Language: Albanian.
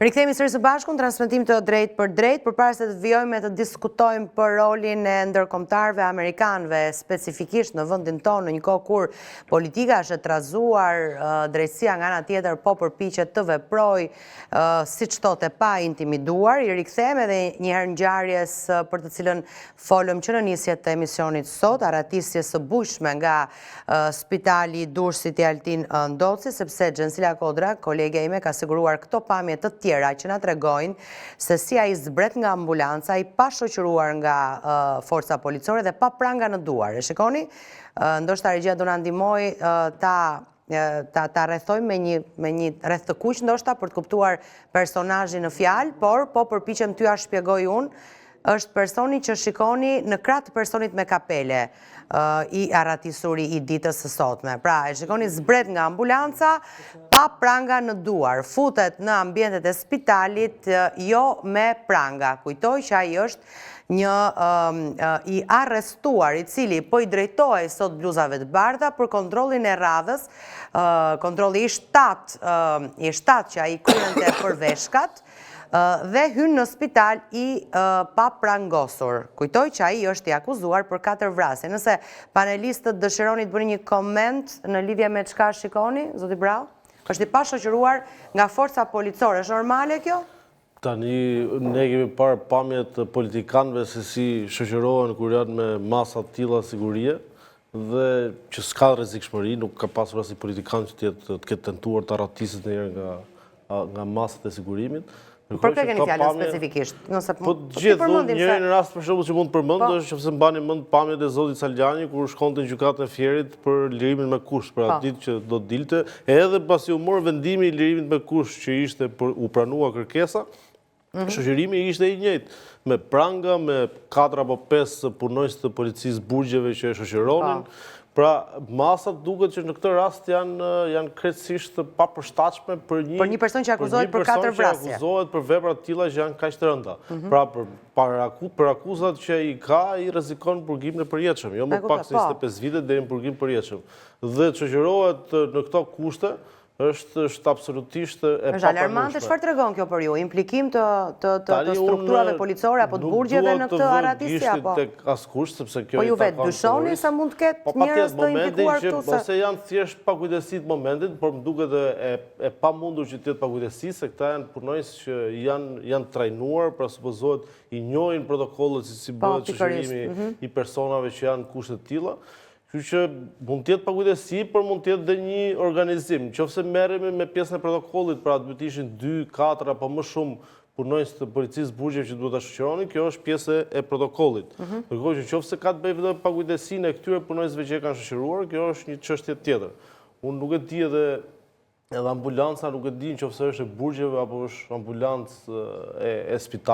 Rikthehemi sërish së bashku në transmetim të drejt për drejt, përpara se të vijojmë të diskutojmë për rolin e ndërkombëtarëve amerikanëve, specifikisht në vendin tonë, në një kohë kur politika është e trazuar, drejtësia nga ana tjetër po përpiqet të veprojë siç thotë pa intimiduar. I rikthehem edhe një herë ngjarjes për të cilën folëm që në nisje të emisionit sot, arratisjes së bujshme nga Spitali i Durrësit i Altin Ndoci, sepse Xhensila Kodra, kolegja ime, ka siguruar këto pamje të tjera që na tregojnë se si ai zbret nga ambulanca, i pa shoqëruar nga forca policore dhe pa pranga në duar. E shikoni, ndoshta regjia do na ndihmoj ta rrethojmë me një rreth të kuq ndoshta për të kuptuar personazhin në fjalë, por po përpiqem t'ju shpjegoj unë, është personi që shikoni në krah të personit me kapele i arratisuri i ditës së sotme. Pra, e shikoni zbret nga ambulanca pa pranga në duar, futet në ambientet e spitalit jo me pranga. Kujtoj që ai është një i arrestuar i cili po i drejtohej sot bluzave të bardha për kontrollin e radhës, kontrolli i shtat që ai kryente për veshkat, dhe hynë në spital i pa prangosur. Kujtoj që ai është i akuzuar për 4 vrasje. Nëse panelistët dëshironi të bëni një koment në lidhje me çka shikoni, zoti Brau, është i pa shoqëruar nga forca policore. Është normale kjo? Tani ne kemi parë pamjet politikanëve se si shoqërohen kur janë me masa të tilla sigurie dhe që s'ka rrezikshmëri, nuk ka pasur as i politikan që të ketë tentuar të arratiset ndonjëherë nga masat e sigurimit. Për kë keni fjalën specifikisht? Po gjithë, një rast për shembull që mund të përmend është nëse mbani mend pamjet e zotit Saljani kur shkonte në gjykatën e Fierit për lirimin me kusht, për atë ditë që do të dilte, edhe pasi u mor vendimi i lirimit me kusht që ishte për u pranua kërkesa, shoqërimi ishte i njëjtë, me pranga, me 4 apo 5 punonjës të policisë burgjeve që e shoqëronin. Pra, masat duket që në këtë rast janë krejtësisht papërshtatshme për një person që akuzohet për 4 vrasje. Që akuzohet për vepra të tilla që janë kaq të rënda. Pra, për akuzat që i ka, i rrezikon burgimin e përjetshëm, jo më pak se 25 vite deri në burgim përjetshëm. Dhe shoqërohet në këto kushte, është absolutisht e papranueshme. Është alarmante. Çfarë tregon kjo për ju? Implikim të strukturave policore apo të burgjeve në këtë arratisje apo? Nuk duhet të tek askush sepse kjo po ju vetë dyshoni se mund të ketë njerëz të implikuar këtu se ose janë thjesht pakujdesi të momentit, por më duket e pamundur që të jetë pakujdesi se këta janë punonjës që janë trajnuar, pra supozohet i njohin protokollet si bëhet shoqërimi i personave që janë kushte të tilla. Kështu që mund të jetë pakujdesi, por mund të jetë edhe një organizim. Nëse merremi me pjesën e protokollit, pra duhet të ishin 2, 4 apo më shumë punonjës të policisë burgjeve që duhet ta shoqëronin, kjo është pjesë e protokollit. Ndërkohë që nëse ka të bëjë vetëm pakujdesinë e këtyre punonjësve që e kanë shoqëruar, kjo është një çështje tjetër. Unë nuk e di edhe ambulanca, nuk e di nëse është e burgjeve apo është ambulancë e spitalit.